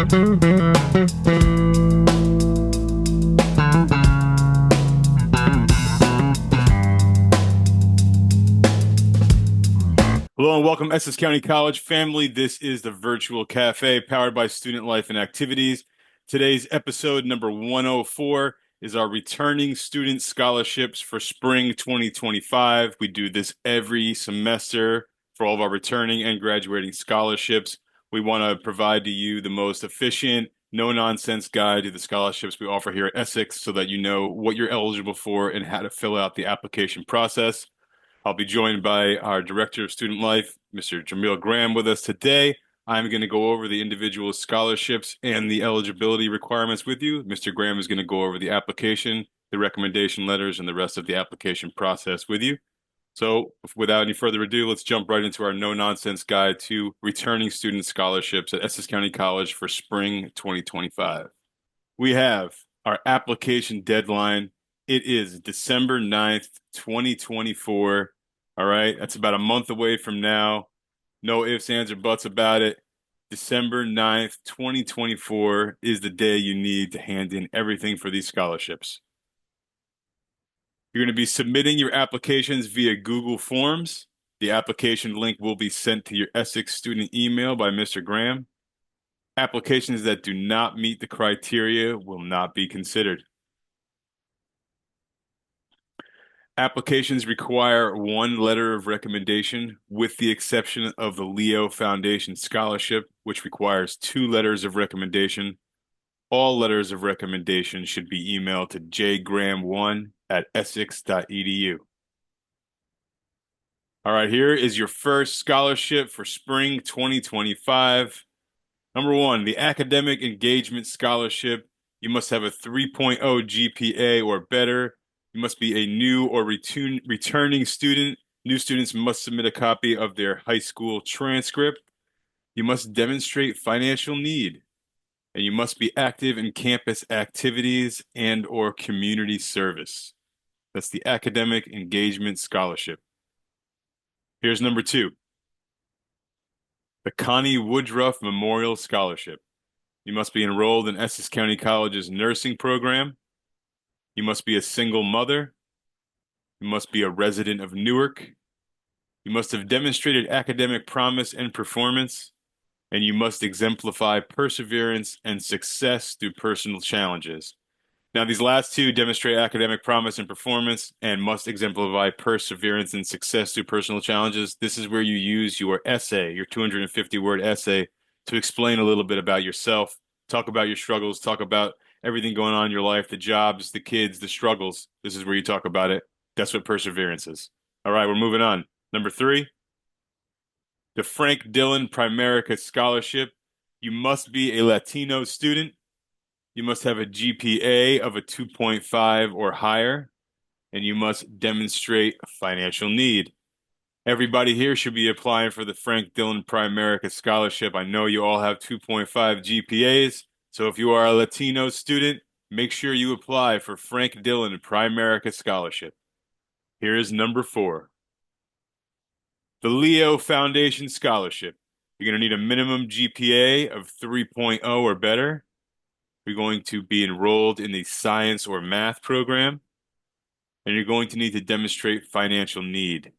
Hello and welcome, Essex County College family. This is the Virtual Cafe powered by Student Life and Activities. Today's episode number 104 is our returning student scholarships for spring 2025. We do this every semester for all of our returning and graduating scholarships. We want to provide to you the most efficient, no-nonsense guide to the scholarships we offer here at Essex so that you know what you're eligible for and how to fill out the application process. I'll be joined by our Director of Student Life, Mr. Jamil Graham, with us today. I'm going to go over the individual scholarships and the eligibility requirements with you. Mr. Graham is going to go over the application, the recommendation letters, and the rest of the application process with you. So without any further ado, let's jump right into our no-nonsense guide to returning student scholarships at Essex County College for spring 2025. We have our application deadline. It is December 9th, 2024. All right, that's about a month away from now. No ifs, ands, or buts about it. December 9th, 2024 is the day you need to hand in everything for these scholarships. You're going to be submitting your applications via Google Forms. The application link will be sent to your Essex student email by Mr. Graham. Applications that do not meet the criteria will not be considered. Applications require one letter of recommendation, with the exception of the SLAO Foundation Scholarship, which requires two letters of recommendation. All letters of recommendation should be emailed to jgram1@essex.edu. All right, here is your first scholarship for spring 2025. Number one, the Academic Engagement Scholarship. You must have a 3.0 GPA or better. You must be a new or returning student. New students must submit a copy of their high school transcript. You must demonstrate financial need, and you must be active in campus activities and/or community service. That's the Academic Engagement Scholarship. Here's number two, the Connie Woodruff Memorial Scholarship. You must be enrolled in Essex County College's nursing program. You must be a single mother. You must be a resident of Newark. You must have demonstrated academic promise and performance, and you must exemplify perseverance and success through personal challenges. Now, these last two, demonstrate academic promise and performance and must exemplify perseverance and success through personal challenges. This is where you use your essay, your 250-word essay, to explain a little bit about yourself, talk about your struggles, talk about everything going on in your life, the jobs, the kids, the struggles. This is where you talk about it. That's what perseverance is. All right, we're moving on. Number three, the Frank Dillon Primerica Scholarship. You must be a Latino student. You must have a GPA of a 2.5 or higher, and you must demonstrate financial need. Everybody here should be applying for the Frank Dillon Primerica Scholarship. I know you all have 2.5 GPAs. So if you are a Latino student, make sure you apply for Frank Dillon Primerica Scholarship. Here is number four, the SLAO Foundation Scholarship. You're going to need a minimum GPA of 3.0 or better. You're going to be enrolled in the science or math program, and you're going to need to demonstrate financial need.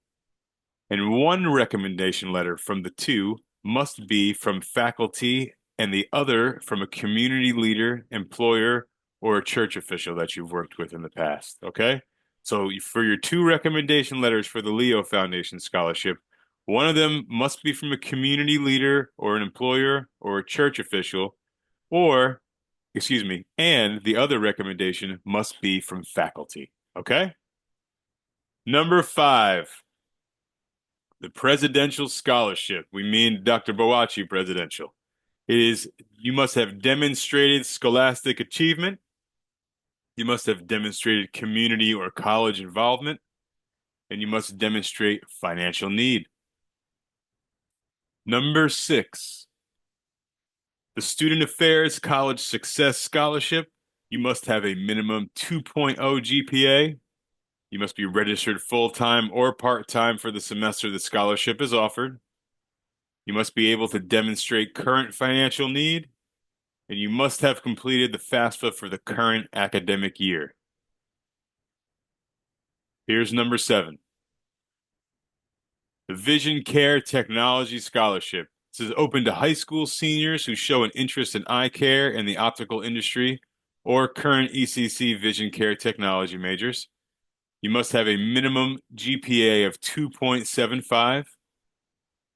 And one recommendation letter from the two must be from faculty and the other from a community leader, employer, or a church official that you've worked with in the past, okay? So for your two recommendation letters for the SLAO Foundation Scholarship, one of them must be from a community leader or an employer or a church official, and the other recommendation must be from faculty, okay? Number five, the Presidential Scholarship. We mean Dr. Boachi Presidential. It is, you must have demonstrated scholastic achievement. You must have demonstrated community or college involvement, and you must demonstrate financial need. Number six, the Student Affairs College Success Scholarship. You must have a minimum 2.0 GPA. You must be registered full-time or part-time for the semester the scholarship is offered. You must be able to demonstrate current financial need, and you must have completed the FAFSA for the current academic year. Here's number 7. The Vision Care Technology Scholarship. This is open to high school seniors who show an interest in eye care and the optical industry, or current ECC Vision Care Technology majors. You must have a minimum GPA of 2.75,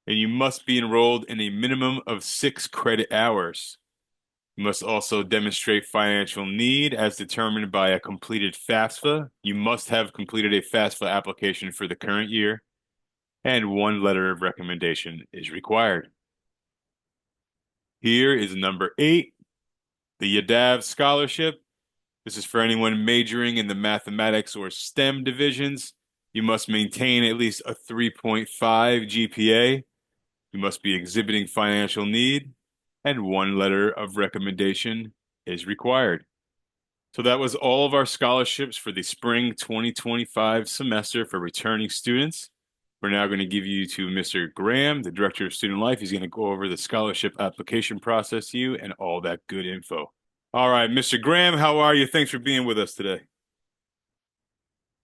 and you must be enrolled in a minimum of 6 credit hours. You must also demonstrate financial need as determined by a completed FAFSA. You must have completed a FAFSA application for the current year, and 1 letter of recommendation is required. Here is number 8, the YADAV Scholarship. This is for anyone majoring in the mathematics or STEM divisions. You must maintain at least a 3.5 GPA. You must be exhibiting financial need, and 1 letter of recommendation is required. So that was all of our scholarships for the spring 2025 semester for returning students. We're now going to give you to Mr. Graham, the Director of Student Life. He's going to go over the scholarship application process to you and all that good info. All right, Mr. Graham, how are you? Thanks for being with us today.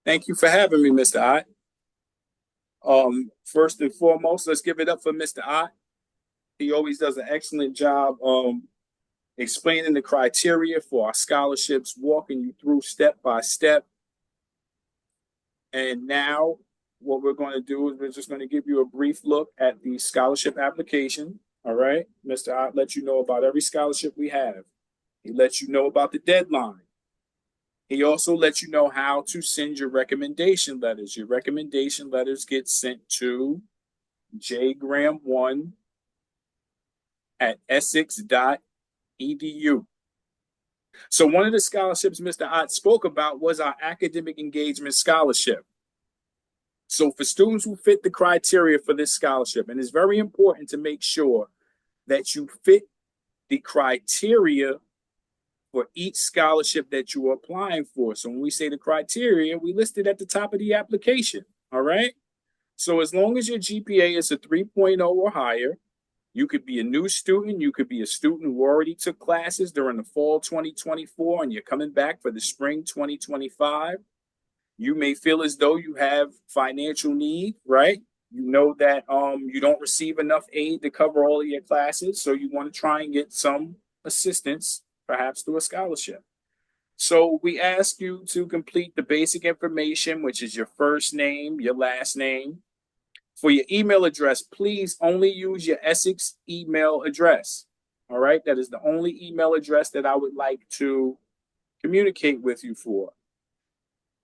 Thank you for having me, Mr. Ott. First and foremost, let's give it up for Mr. Ott. He always does an excellent job explaining the criteria for our scholarships, walking you through step by step. And now what we're going to do is we're just going to give you a brief look at the scholarship application. All right. Mr. Ott let you know about every scholarship we have. He lets you know about the deadline. He also lets you know how to send your recommendation letters. Your recommendation letters get sent to jgram1@essex.edu. So one of the scholarships Mr. Ott spoke about was our academic engagement scholarship. So for students who fit the criteria for this scholarship, and it's very important to make sure that you fit the criteria for each scholarship that you are applying for. So when we say the criteria, we list it at the top of the application. All right. So as long as your GPA is a 3.0 or higher, you could be a new student. You could be a student who already took classes during the fall 2024 and you're coming back for the spring 2025. You may feel as though you have financial need, right? You know that you don't receive enough aid to cover all of your classes. So you want to try and get some assistance, perhaps through a scholarship. So we ask you to complete the basic information, which is your first name, your last name. For your email address, please only use your Essex email address. All right. That is the only email address that I would like to communicate with you for.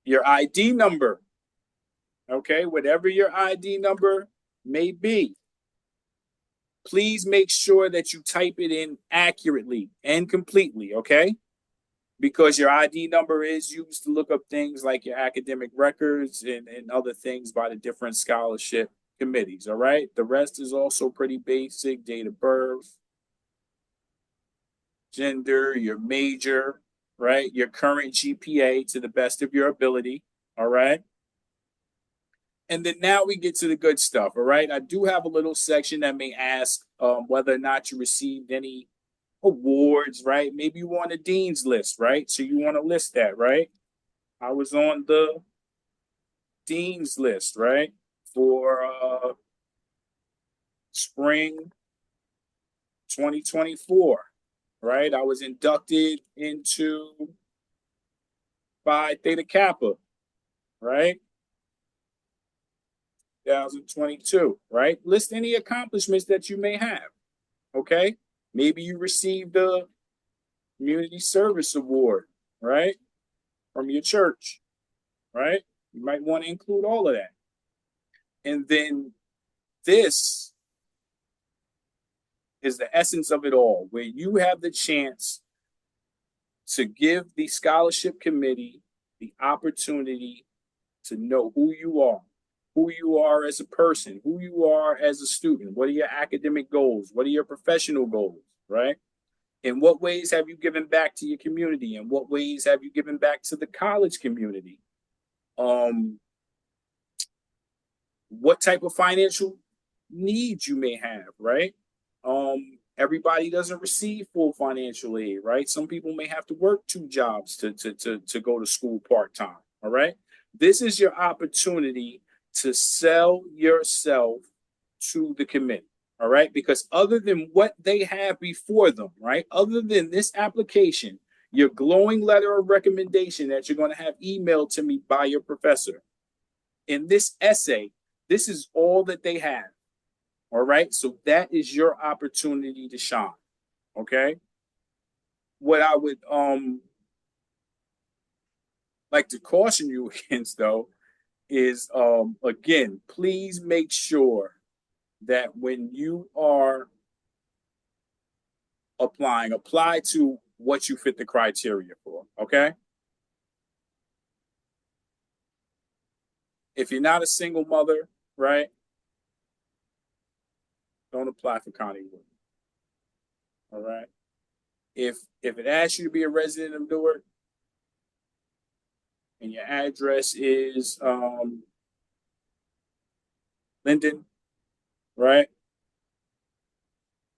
Your ID number. Okay. Whatever your ID number may be, please make sure that you type it in accurately and completely. Okay. Because your ID number is used to look up things like your academic records and other things by the different scholarship committees. All right. The rest is also pretty basic: date of birth, gender, your major, right? Your current GPA to the best of your ability. All right. And then now we get to the good stuff. All right. I do have a little section that may ask whether or not you received any awards, right? Maybe you want a dean's list, right? So you want to list that, right? I was on the dean's list, right? For spring 2024, right? I was inducted into Phi Theta Kappa, right? 2022, right? List any accomplishments that you may have, okay? Maybe you received a community service award, right? From your church, right? You might want to include all of that. And then this is the essence of it all, where you have the chance to give the scholarship committee the opportunity to know who you are as a person, who you are as a student. What are your academic goals? What are your professional goals, right? In what ways have you given back to your community? In what ways have you given back to the college community? What type of financial needs you may have, right? Everybody doesn't receive full financial aid, right? Some people may have to work two jobs to go to school part-time. All right. This is your opportunity to sell yourself to the committee. All right. Because other than what they have before them, right? Other than this application, your glowing letter of recommendation that you're going to have emailed to me by your professor, in this essay, this is all that they have. All right. So that is your opportunity to shine. Okay. What I would like to caution you against though is again, please make sure that when you are applying, apply to what you fit the criteria for. Okay. If you're not a single mother, right, don't apply for Connie Wood. All right. If it asks you to be a resident of Newark and your address is Linden, right?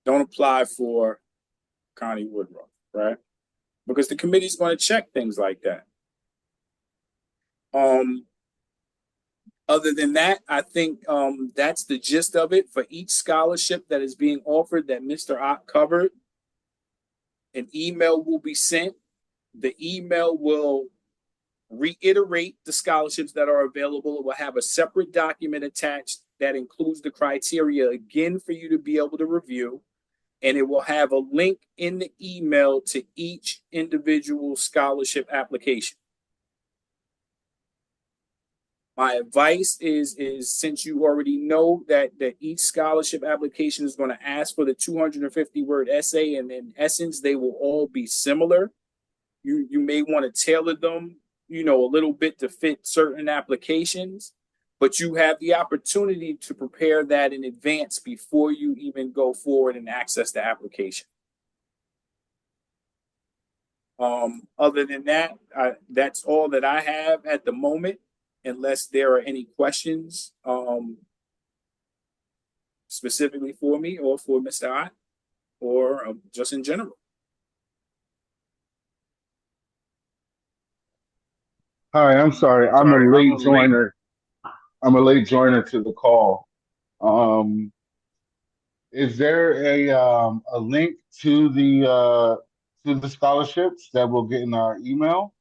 Don't apply for Connie Woodruff, right? Because the committee is going to check things like that. Other than that, I think that's the gist of it. For each scholarship that is being offered that Mr. Ott covered, an email will be sent. The email will reiterate the scholarships that are available. It will have a separate document attached that includes the criteria again for you to be able to review. And it will have a link in the email to each individual scholarship application. My advice is since you already know that each scholarship application is going to ask for the 250-word essay, and in essence, they will all be similar. You may want to tailor them, a little bit to fit certain applications, but you have the opportunity to prepare that in advance before you even go forward and access the application. Other than that, that's all that I have at the moment, unless there are any questions specifically for me or for Mr. Ott or just in general. Hi, I'm sorry. I'm a late joiner. I'm a late joiner to the call. Um, is there a link to the scholarships that we'll get in our email?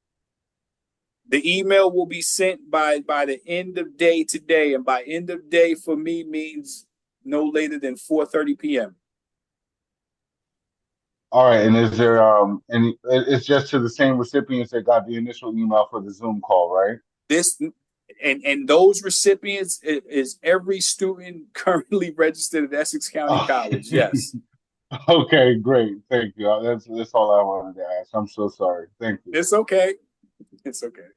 The email will be sent by the end of day today, and by end of day for me means no later than 4:30 p.m. All right, and is there and it's just to the same recipients that got the initial email for the Zoom call, right? This and those recipients is every student currently registered at Essex County College. Okay. Yes. Okay, great. Thank you. That's all I wanted to ask. I'm so sorry. Thank you. It's okay. It's okay.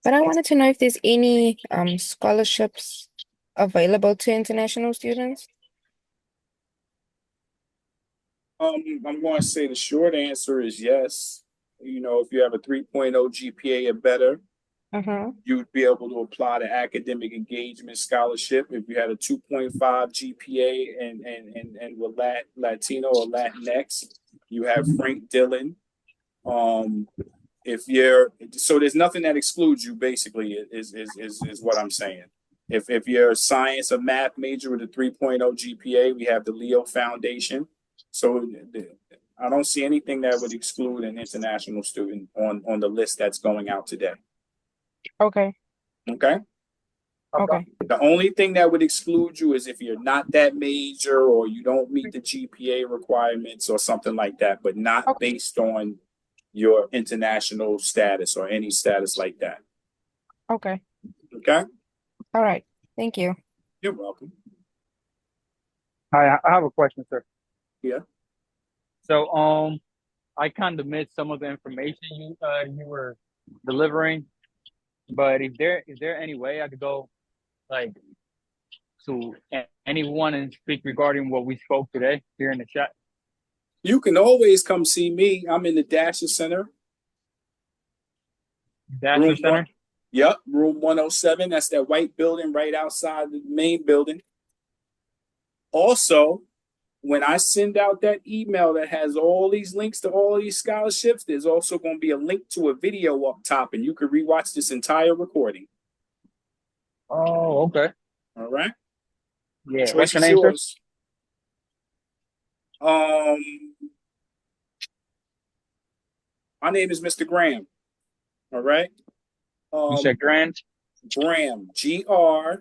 But I wanted to know if there's any scholarships available to international students. I'm going to say the short answer is yes. If you have a 3.0 GPA or better, you'd be able to apply the academic engagement scholarship. If you had a 2.5 GPA and with Latino or Latinx, you have Frank Dillon. So there's nothing that excludes you, basically, is what I'm saying. If you're a science or math major with a 3.0 GPA, we have the Leo Foundation. So I don't see anything that would exclude an international student on the list that's going out today. Okay. Okay. Okay. The only thing that would exclude you is if you're not that major or you don't meet the GPA requirements or something like that, but not based on your international status or any status like that. Okay. Okay. All right. Thank you. You're welcome. Hi, I have a question, sir. Yeah. So, I kind of missed some of the information you were delivering, but is there any way I could go like to anyone and speak regarding what we spoke today here in the chat? You can always come see me. I'm in the Dasher Center. Dasher Center? Yep, room 107. That's that white building right outside the main building. Also, when I send out that email that has all these links to all of these scholarships, there's also going to be a link to a video up top, and you can rewatch this entire recording. Oh, okay. All right. Yeah. What's Choice your is name, sir? yours. My name is Mr. Graham. All right. You said Grant. Graham, GRAHAM.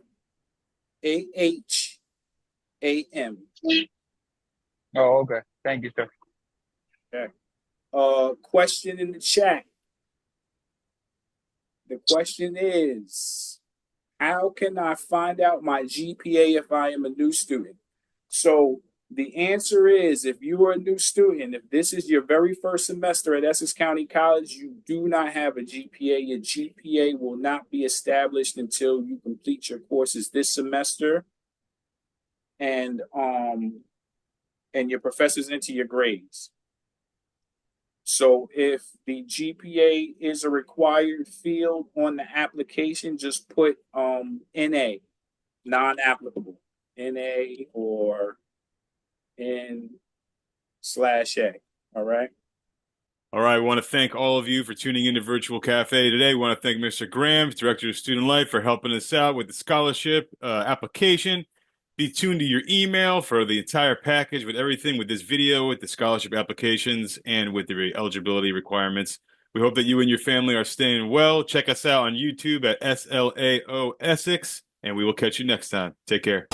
Oh, okay. Thank you, sir. Okay. Question in the chat. The question is, how can I find out my GPA if I am a new student? So the answer is, if you are a new student, if this is your very first semester at Essex County College, you do not have a GPA. Your GPA will not be established until you complete your courses this semester, and your professors enter your grades. So if the GPA is a required field on the application, just put NA, non-applicable, NA or N/A. All right. All right, I want to thank all of you for tuning into Virtual Cafe today. We want to thank Mr. Graham, Director of Student Life, for helping us out with the scholarship application. Be tuned to your email for the entire package with everything, with this video, with the scholarship applications, and with the eligibility requirements. We hope that you and your family are staying well. Check us out on YouTube at SLAO Essex, and we will catch you next time. Take care.